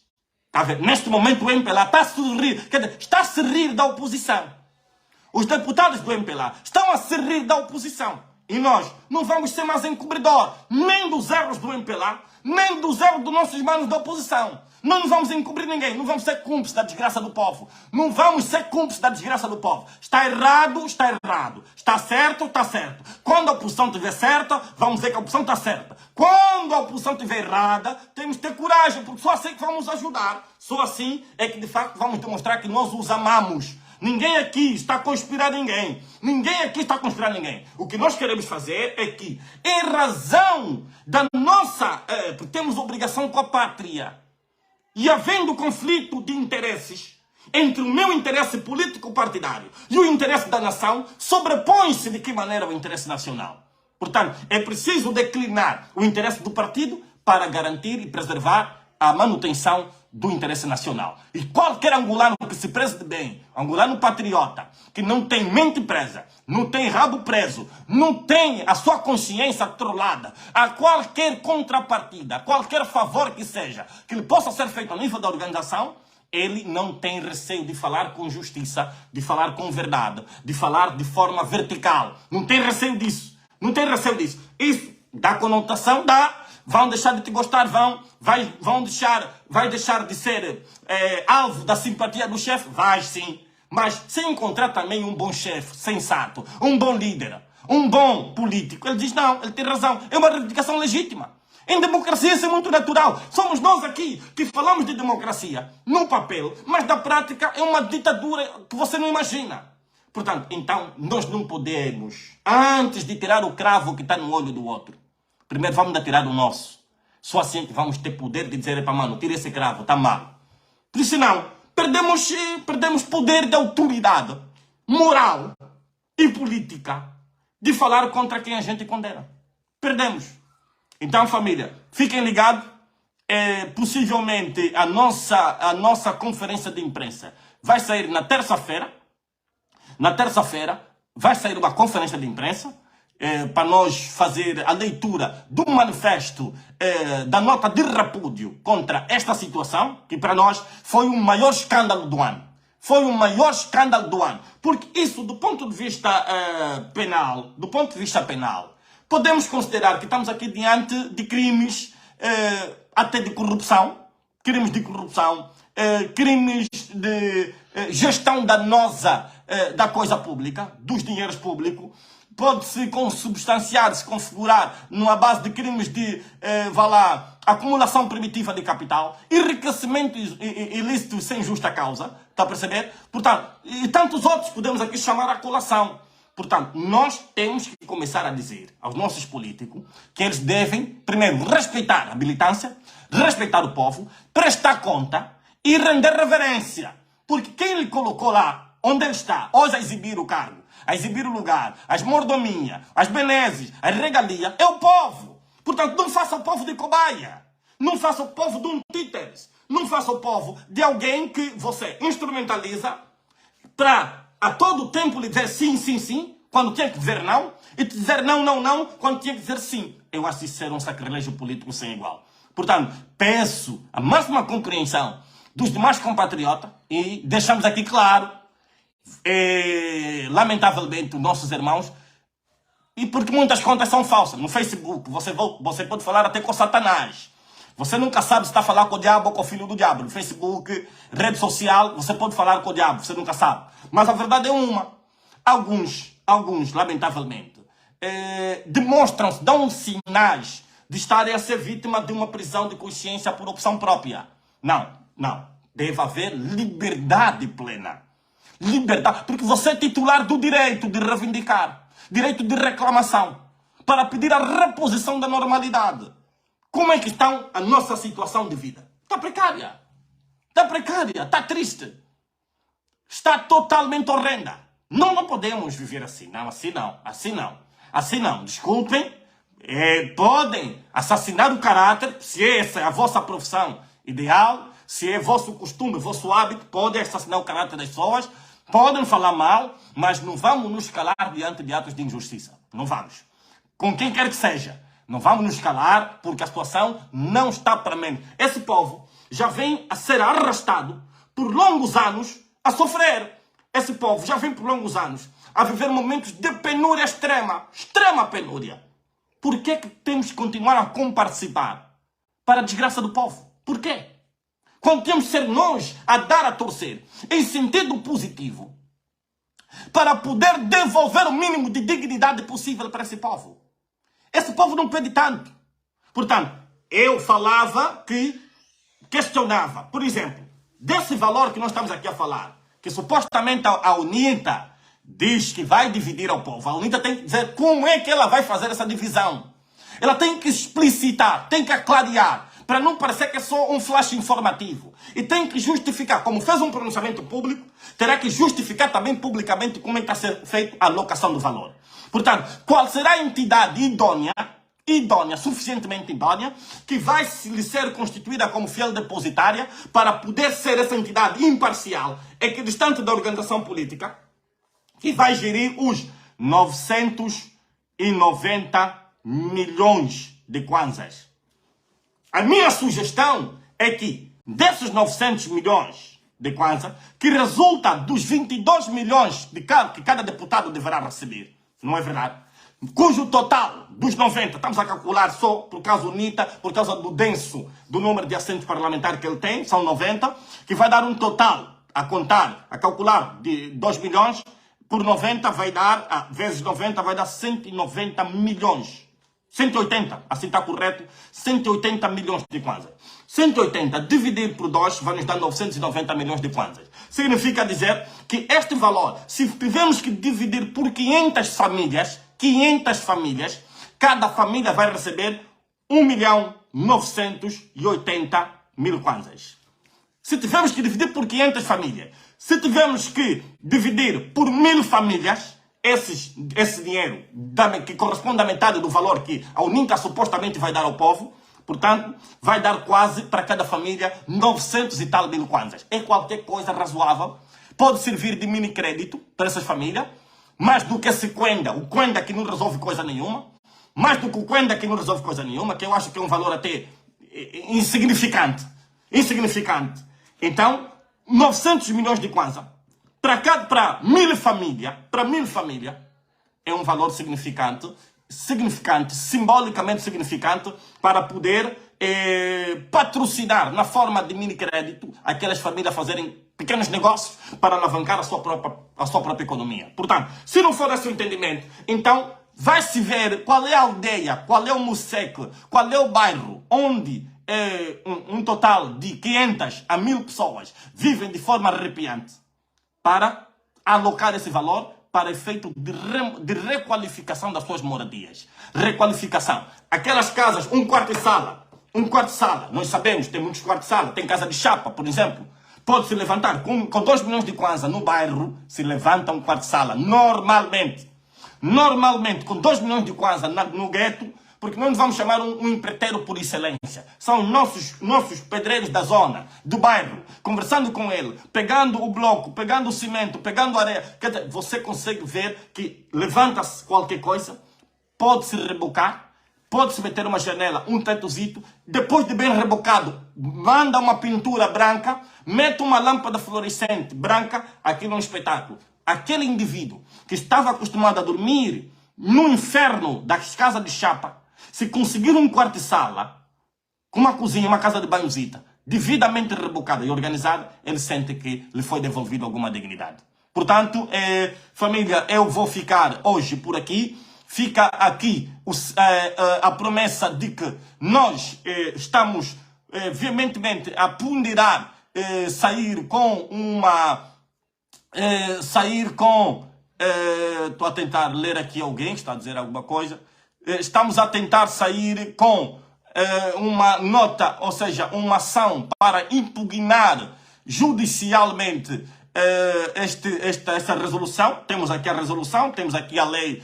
neste momento o MPLA está a sorrir, está a se rir da oposição. Os deputados do MPLA estão a se rir da oposição. E nós não vamos ser mais encobridor nem dos erros do MPLA, nem dos erros dos nossos irmãos da oposição. Não vamos encobrir ninguém, não vamos ser cúmplices da desgraça do povo. Não vamos ser cúmplices da desgraça do povo. Está errado, está errado. Está certo, está certo. Quando a oposição estiver certa, vamos dizer que a oposição está certa. Quando a oposição estiver errada, temos que ter coragem, porque só assim que vamos ajudar. Só assim é que, de facto, vamos demonstrar que nós os amamos. Ninguém aqui está a conspirar ninguém. O que nós queremos fazer é que, em razão da nossa... porque temos obrigação com a pátria. E havendo conflito de interesses entre o meu interesse político-partidário e o interesse da nação, sobrepõe-se de que maneira o interesse nacional. Portanto, é preciso declinar o interesse do partido para garantir e preservar a manutenção do interesse nacional. E qualquer angolano que se preze de bem, angolano patriota, que não tem mente presa, não tem rabo preso, não tem a sua consciência trollada, a qualquer contrapartida, a qualquer favor que seja, que lhe possa ser feito a nível da organização, ele não tem receio de falar com justiça, de falar com verdade, de falar de forma vertical. Não tem receio disso. Isso dá conotação, dá. Vão deixar de te gostar, vai deixar de ser alvo da simpatia do chefe? Vai sim. Mas se encontrar também um bom chefe, sensato, um bom líder, um bom político, ele diz: não, ele tem razão, é uma reivindicação legítima. Em democracia isso é muito natural. Somos nós aqui que falamos de democracia no papel, mas na prática é uma ditadura que você não imagina. Portanto, então, nós não podemos, antes de tirar o cravo que está no olho do outro, primeiro vamos tirar o nosso. Só assim que vamos ter poder de dizer, para mano, tira esse cravo, está mal. Por isso não, perdemos poder de autoridade, moral e política de falar contra quem a gente condena. Perdemos. Então, família, fiquem ligados. Possivelmente a nossa conferência de imprensa vai sair na terça-feira. Na terça-feira vai sair uma conferência de imprensa para nós fazer a leitura do manifesto da nota de repúdio contra esta situação, que para nós foi o maior escândalo do ano. Foi o maior escândalo do ano. Porque isso, do ponto de vista penal, podemos considerar que estamos aqui diante de crimes até de corrupção, crimes de gestão danosa da coisa pública, dos dinheiros públicos. Pode-se consubstanciar, se configurar numa base de crimes de, acumulação primitiva de capital, enriquecimento ilícito sem justa causa, está a perceber? Portanto, e tantos outros podemos aqui chamar a colação. Portanto, nós temos que começar a dizer aos nossos políticos que eles devem, primeiro, respeitar a militância, respeitar o povo, prestar conta e render reverência. Porque quem lhe colocou lá, onde ele está, hoje a exibir o cargo, a exibir o lugar, as mordomias, as benesses, as regalias, é o povo. Portanto, não faça o povo de cobaia. Não faça o povo de um títeres. Não faça o povo de alguém que você instrumentaliza para a todo tempo lhe dizer sim, sim, sim, quando tinha que dizer não, e te dizer não, não, não, quando tinha que dizer sim. Eu acho isso ser um sacrilégio político sem igual. Portanto, peço a máxima compreensão dos demais compatriotas e deixamos aqui claro, lamentavelmente, os nossos irmãos, e porque muitas contas são falsas. No Facebook, você pode falar até com Satanás. Você nunca sabe se está a falar com o diabo ou com o filho do diabo. No Facebook, rede social, você pode falar com o diabo, você nunca sabe. Mas a verdade é uma. Alguns lamentavelmente, demonstram-se, dão sinais de estarem a ser vítima de uma prisão de consciência por opção própria. Não. Deve haver liberdade plena. Liberdade, porque você é titular do direito de reivindicar, direito de reclamação, para pedir a reposição da normalidade. Como é que está a nossa situação de vida? Está precária. Está triste. Está totalmente horrenda. Não podemos viver assim. Não, assim não. Desculpem. Podem assassinar o caráter, se essa é a vossa profissão ideal, se é vosso costume, vosso hábito, podem assassinar o caráter das pessoas, podem falar mal, mas não vamos nos calar diante de atos de injustiça. Não vamos. Com quem quer que seja. Não vamos nos calar porque a situação não está para menos. Esse povo já vem a ser arrastado por longos anos a sofrer. Esse povo já vem por longos anos a viver momentos de penúria extrema penúria. Por que temos que continuar a comparticipar para a desgraça do povo? Por quê? Quando temos que ser nós a dar a torcer em sentido positivo para poder devolver o mínimo de dignidade possível para esse povo. Esse povo não pede tanto. Portanto, eu falava que questionava, por exemplo, desse valor que nós estamos aqui a falar, que supostamente a UNITA diz que vai dividir ao povo. A UNITA tem que dizer como é que ela vai fazer essa divisão. Ela tem que explicitar, tem que clarear, para não parecer que é só um flash informativo. E tem que justificar, como fez um pronunciamento público, terá que justificar também publicamente como é que está a ser feita a alocação do valor. Portanto, qual será a entidade idônea, suficientemente idônea, que vai lhe ser constituída como fiel depositária para poder ser essa entidade imparcial, equidistante da organização política, que vai gerir os 990 milhões de kwanzas. A minha sugestão é que desses 900 milhões de kwanza, que resulta dos 22 milhões que cada deputado deverá receber, não é verdade? Cujo total dos 90, estamos a calcular só por causa do UNITA, por causa do denso do número de assentos parlamentares que ele tem, são 90, que vai dar um total, a calcular de 2 milhões, por 90 vai dar, vezes 90 vai dar 190 milhões 180, assim está correto, 180 milhões de kwanzas. 180 dividido por 2 vai nos dar 990 milhões de kwanzas. Significa dizer que este valor, se tivermos que dividir por 500 famílias, cada família vai receber 1.980.000 kwanzas. Se tivermos que dividir por 500 famílias, se tivermos que dividir por 1.000 famílias, esse dinheiro que corresponde à metade do valor que a UNINTA supostamente vai dar ao povo, portanto, vai dar quase para cada família 900 e tal mil kwanzas. É qualquer coisa razoável. Pode servir de mini crédito para essas famílias, mais do que esse Kwenda, o Kwenda que não resolve coisa nenhuma, mais do que o Kwenda que não resolve coisa nenhuma, que eu acho que é um valor até insignificante. Então, 900 milhões de kwanza para 1.000 famílias, é um valor significante, simbolicamente significante, para poder patrocinar na forma de mini crédito aquelas famílias fazerem pequenos negócios para alavancar a sua própria economia. Portanto, se não for esse o entendimento, então vai-se ver qual é a aldeia, qual é o museque, qual é o bairro onde um total de 500 a 1.000 pessoas vivem de forma arrepiante, para alocar esse valor para efeito de requalificação das suas moradias. Requalificação. Aquelas casas, um quarto de sala, nós sabemos, tem muitos quartos de sala, tem casa de chapa, por exemplo, pode-se levantar com 2 milhões de kwanza no bairro, se levanta um quarto de sala, normalmente, com 2 milhões de kwanza no gueto, porque nós vamos chamar um empreiteiro por excelência. São nossos pedreiros da zona, do bairro, conversando com ele, pegando o bloco, pegando o cimento, pegando a areia. Quer dizer, você consegue ver que levanta-se qualquer coisa, pode-se rebocar, pode-se meter uma janela, um tetozito, depois de bem rebocado, manda uma pintura branca, mete uma lâmpada fluorescente branca, aquilo é um espetáculo. Aquele indivíduo que estava acostumado a dormir no inferno das casas de chapa, se conseguir um quarto de sala, com uma cozinha, uma casa de banhozita, devidamente rebocada e organizada, ele sente que lhe foi devolvido alguma dignidade. Portanto, família, eu vou ficar hoje por aqui. Fica aqui a promessa de que nós estamos veementemente a ponderar sair com uma... Estou a tentar ler aqui alguém que está a dizer alguma coisa. Estamos a tentar sair com uma nota, ou seja, uma ação para impugnar judicialmente essa resolução. Temos aqui a resolução, temos aqui a lei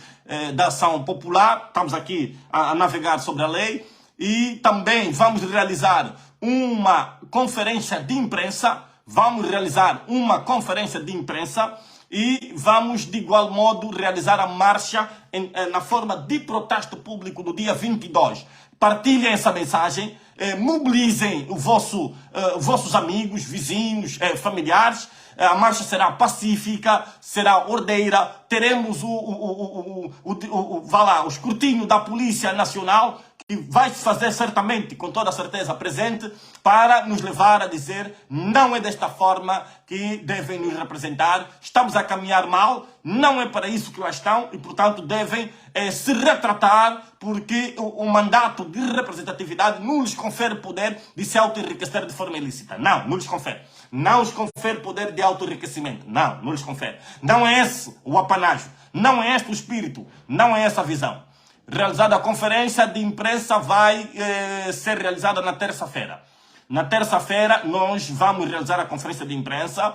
da ação popular, estamos aqui a navegar sobre a lei e também vamos realizar uma conferência de imprensa, e vamos, de igual modo, realizar a marcha na forma de protesto público do dia 22. Partilhem essa mensagem, mobilizem vossos amigos, vizinhos, familiares. A marcha será pacífica, será ordeira. Teremos o escrutínio da Polícia Nacional, que vai se fazer certamente, com toda a certeza, presente, para nos levar a dizer: não é desta forma que devem nos representar, estamos a caminhar mal, não é para isso que lá estão e, portanto, devem se retratar, porque o mandato de representatividade não lhes confere poder de se auto-enriquecer de forma ilícita. Não lhes confere. Não lhes confere poder de auto-enriquecimento. Não lhes confere. Não é esse o apanágio, não é este o espírito, não é essa a visão. Realizada a conferência de imprensa, vai ser realizada na terça-feira. Na terça-feira nós vamos realizar a conferência de imprensa.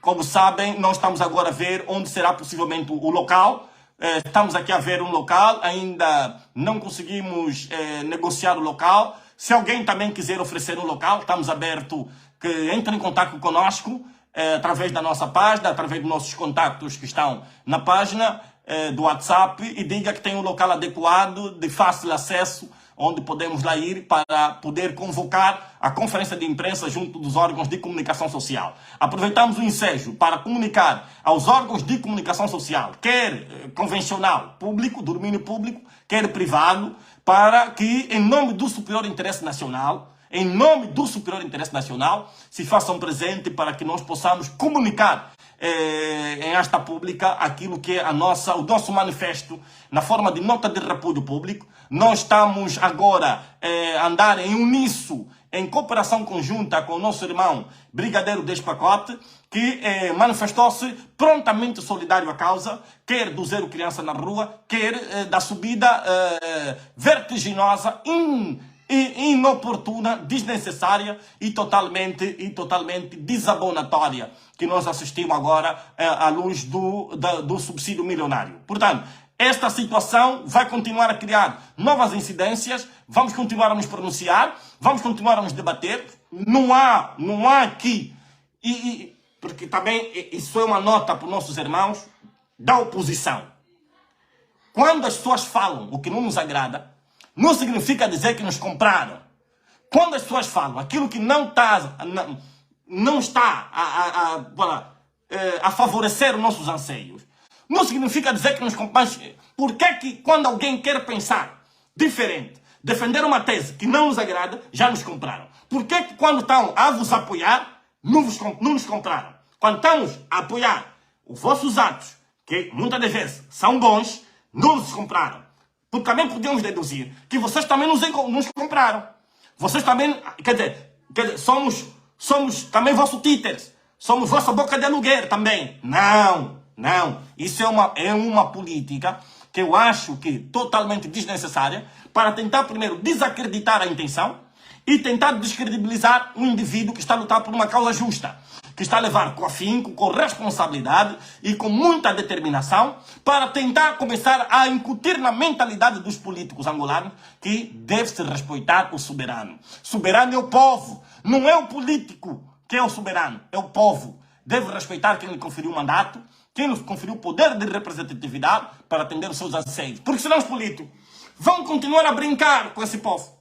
Como sabem, nós estamos agora a ver onde será possivelmente o local. Estamos aqui a ver um local, ainda não conseguimos negociar o local. Se alguém também quiser oferecer um local, estamos abertos, que entre em contato conosco através da nossa página, através dos nossos contactos que estão na página do WhatsApp, e diga que tem um local adequado, de fácil acesso, onde podemos lá ir para poder convocar a conferência de imprensa junto dos órgãos de comunicação social. Aproveitamos o ensejo para comunicar aos órgãos de comunicação social, quer convencional, público, do domínio público, quer privado, para que, em nome do superior interesse nacional, se façam presente para que nós possamos comunicar em asta pública aquilo que é o nosso manifesto na forma de nota de repúdio público. Nós estamos agora a andar em uníssono, em cooperação conjunta com o nosso irmão Brigadeiro Despacote, que manifestou-se prontamente solidário à causa, quer do Zero Criança na Rua, quer da subida vertiginosa, inoportuna, desnecessária e totalmente desabonatória que nós assistimos agora à luz do subsídio milionário. Portanto, esta situação vai continuar a criar novas incidências, vamos continuar a nos pronunciar, vamos continuar a nos debater. Não há aqui, porque também isso é uma nota para os nossos irmãos da oposição. Quando as pessoas falam o que não nos agrada, não significa dizer que nos compraram. Quando as pessoas falam aquilo que não está a favorecer os nossos anseios, não significa dizer que nos compraram. Por que quando alguém quer pensar diferente, defender uma tese que não nos agrada, já nos compraram? Por que quando estão a vos apoiar, não nos compraram? Quando estamos a apoiar os vossos atos, que muitas das vezes são bons, não nos compraram. Porque também podemos deduzir que vocês também nos compraram. Vocês também, quer dizer, somos também vossos títeres. Somos vossa boca de aluguer também. Não. Isso é uma política que eu acho que totalmente desnecessária para tentar primeiro desacreditar a intenção e tentar descredibilizar um indivíduo que está a lutar por uma causa justa, que está a levar com afinco, com responsabilidade e com muita determinação para tentar começar a incutir na mentalidade dos políticos angolanos que deve-se respeitar o soberano. Soberano é o povo, não é o político que é o soberano, é o povo. Deve respeitar quem lhe conferiu o mandato, quem lhe conferiu o poder de representatividade para atender os seus anseios. Porque senão os políticos vão continuar a brincar com esse povo.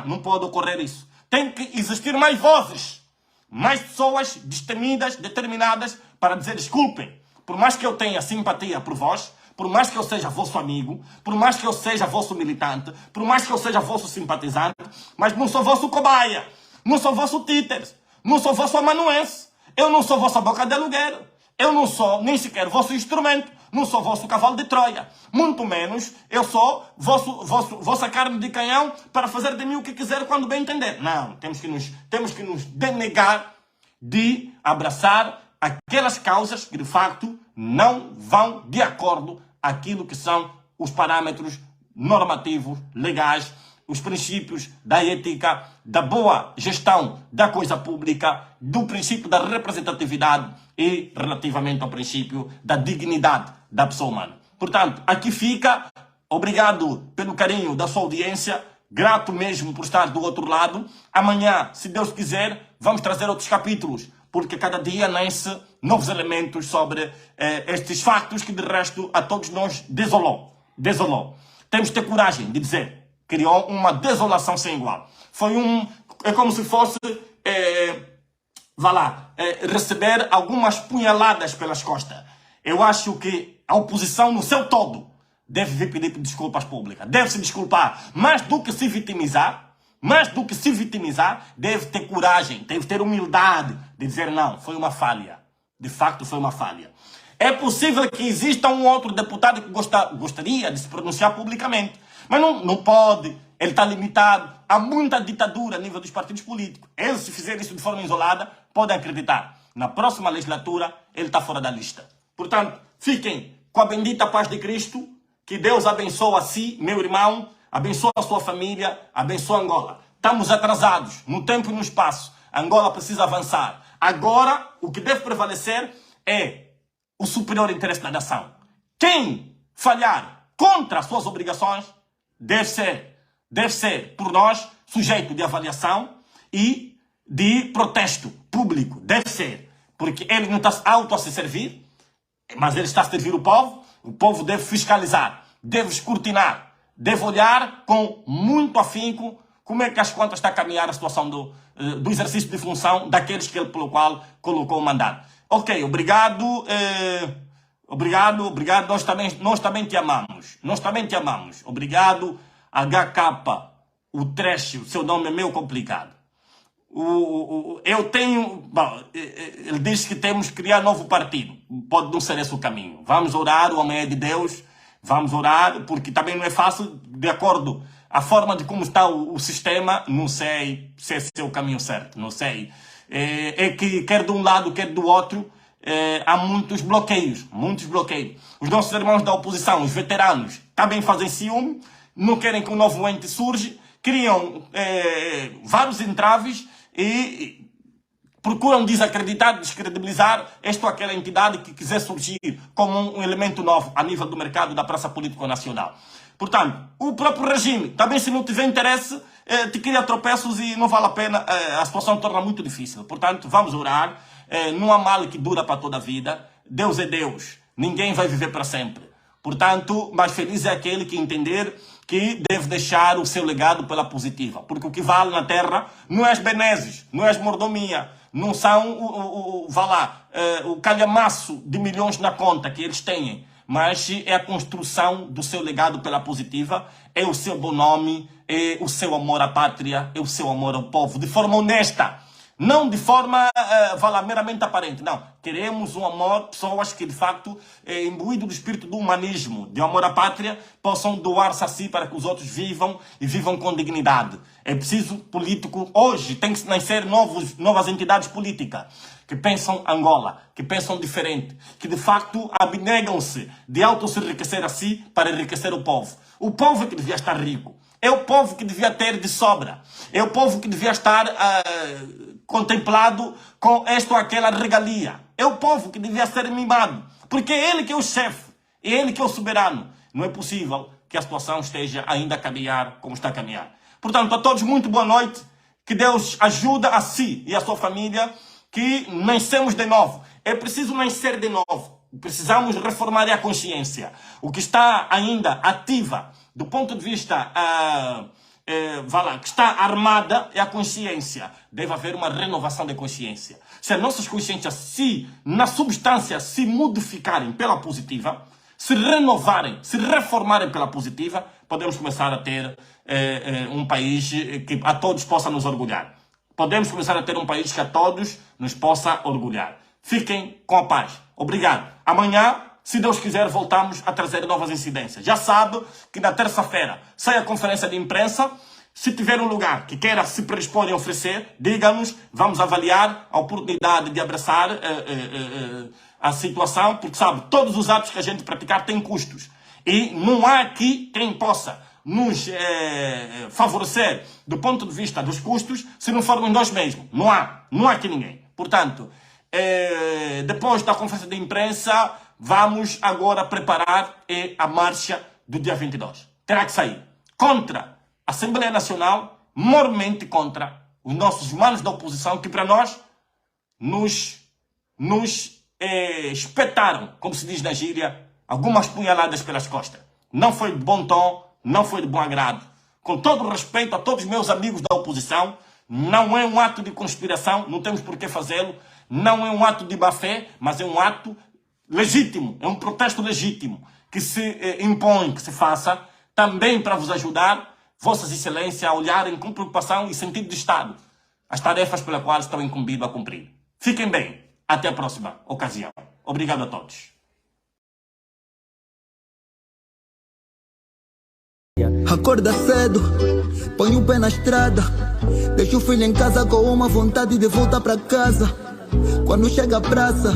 Não pode ocorrer isso. Tem que existir mais vozes, mais pessoas destemidas, determinadas para dizer desculpem. Por mais que eu tenha simpatia por vós, por mais que eu seja vosso amigo, por mais que eu seja vosso militante, por mais que eu seja vosso simpatizante, mas não sou vosso cobaia, não sou vosso títeres, não sou vosso amanuense, eu não sou vossa boca de aluguer, eu não sou nem sequer vosso instrumento, não sou vosso cavalo de Troia, muito menos eu sou vossa carne de canhão para fazer de mim o que quiser quando bem entender. Não, temos que nos denegar de abraçar aquelas causas que de facto não vão de acordo àquilo que são os parâmetros normativos, legais, os princípios da ética, da boa gestão da coisa pública, do princípio da representatividade e relativamente ao princípio da dignidade da pessoa humana. Portanto, aqui fica. Obrigado pelo carinho da sua audiência. Grato mesmo por estar do outro lado. Amanhã, se Deus quiser, vamos trazer outros capítulos, porque cada dia nasce novos elementos sobre estes factos que, de resto, a todos nós desolou. Temos de ter coragem de dizer. Criou uma desolação sem igual. É como se fosse, receber algumas punhaladas pelas costas. Eu acho que a oposição no seu todo deve vir pedir desculpas públicas. Deve se desculpar. Mais do que se vitimizar, deve ter coragem, deve ter humildade de dizer não, foi uma falha. De facto, foi uma falha. É possível que exista um outro deputado que gostaria de se pronunciar publicamente. Mas não pode, ele está limitado. Há muita ditadura a nível dos partidos políticos. Eles, se fizerem isso de forma isolada, podem acreditar. Na próxima legislatura, ele está fora da lista. Portanto, fiquem com a bendita paz de Cristo. Que Deus abençoe a si, meu irmão, abençoe a sua família, abençoe Angola. Estamos atrasados no tempo e no espaço. Angola precisa avançar. Agora, o que deve prevalecer é o superior interesse da nação. Quem falhar contra as suas obrigações deve ser por nós sujeito de avaliação e de protesto público. Deve ser. Porque ele não está auto a se servir, mas ele está a servir o povo. O povo deve fiscalizar, deve escrutinar, deve olhar com muito afinco como é que as contas está a caminhar a situação do exercício de função daqueles pelo qual colocou o mandato. Ok, obrigado. Obrigado. Nós também te amamos. Obrigado, HK, o trash, o seu nome é meio complicado. eu tenho... Bom, ele diz que temos que criar novo partido. Pode não ser esse o caminho. Vamos orar, o homem é de Deus. Vamos orar, porque também não é fácil, de acordo a forma de como está o sistema, não sei se esse é o caminho certo, não sei. É que quer de um lado, quer do outro, há muitos bloqueios, muitos bloqueios. Os nossos irmãos da oposição, os veteranos, também fazem ciúme, não querem que um novo ente surja, criam vários entraves e procuram desacreditar, descredibilizar esta ou aquela entidade que quiser surgir como um elemento novo a nível do mercado da praça política nacional. Portanto, o próprio regime, também se não tiver interesse, te cria tropeços e não vale a pena, a situação torna muito difícil. Portanto, vamos orar, não há mal que dura para toda a vida, Deus é Deus, ninguém vai viver para sempre. Portanto, mais feliz é aquele que entender que deve deixar o seu legado pela positiva. Porque o que vale na terra não é as benesses, não é as mordomia, não são o calhamaço de milhões na conta que eles têm, mas é a construção do seu legado pela positiva, é o seu bom nome, é o seu amor à pátria, é o seu amor ao povo, de forma honesta. Não de forma meramente aparente, não. Queremos um amor, pessoas que de facto, imbuído do espírito do humanismo, de amor à pátria, possam doar-se a si para que os outros vivam e vivam com dignidade. É preciso político, hoje tem que nascer novas entidades políticas que pensam Angola, que pensam diferente, que de facto abnegam-se de auto-se enriquecer a si para enriquecer o povo. O povo é que devia estar rico. É o povo que devia ter de sobra. É o povo que devia estar contemplado com esta ou aquela regalia. É o povo que devia ser mimado. Porque é ele que é o chefe. É ele que é o soberano. Não é possível que a situação esteja ainda a caminhar como está a caminhar. Portanto, a todos muito boa noite. Que Deus ajude a si e a sua família, que nascemos de novo. É preciso nascer de novo. Precisamos reformar a consciência. O que está ainda ativa do ponto de vista que está armada é a consciência. Deve haver uma renovação da consciência. Se as nossas consciências, na substância, se modificarem pela positiva, se renovarem, se reformarem pela positiva, podemos começar a ter um país que a todos possa nos orgulhar. Podemos começar a ter um país que a todos nos possa orgulhar. Fiquem com a paz. Obrigado. Amanhã, se Deus quiser, voltamos a trazer novas incidências. Já sabe que na terça-feira sai a conferência de imprensa. Se tiver um lugar que queira se predispor e oferecer, diga-nos. Vamos avaliar a oportunidade de abraçar a situação. Porque, sabe, todos os atos que a gente praticar têm custos. E não há aqui quem possa nos favorecer do ponto de vista dos custos se não formos nós mesmos. Não há aqui ninguém. Portanto, depois da conferência de imprensa, vamos agora preparar a marcha do dia 22. Terá que sair contra a Assembleia Nacional, mormente contra os nossos manos da oposição, que para nós nos espetaram, como se diz na gíria, algumas punhaladas pelas costas. Não foi de bom tom, não foi de bom agrado. Com todo o respeito a todos os meus amigos da oposição, não é um ato de conspiração, não temos por que fazê-lo. Não é um ato de má-fé, mas é um ato legítimo, é um protesto legítimo que se impõe, que se faça, também para vos ajudar, Vossas Excelências, a olharem com preocupação e sentido de Estado as tarefas pelas quais estão incumbidos a cumprir. Fiquem bem, até a próxima ocasião. Obrigado a todos. Acorda cedo, põe o pé na estrada, deixa o filho em casa com uma vontade de voltar pra casa. Quando chega a praça,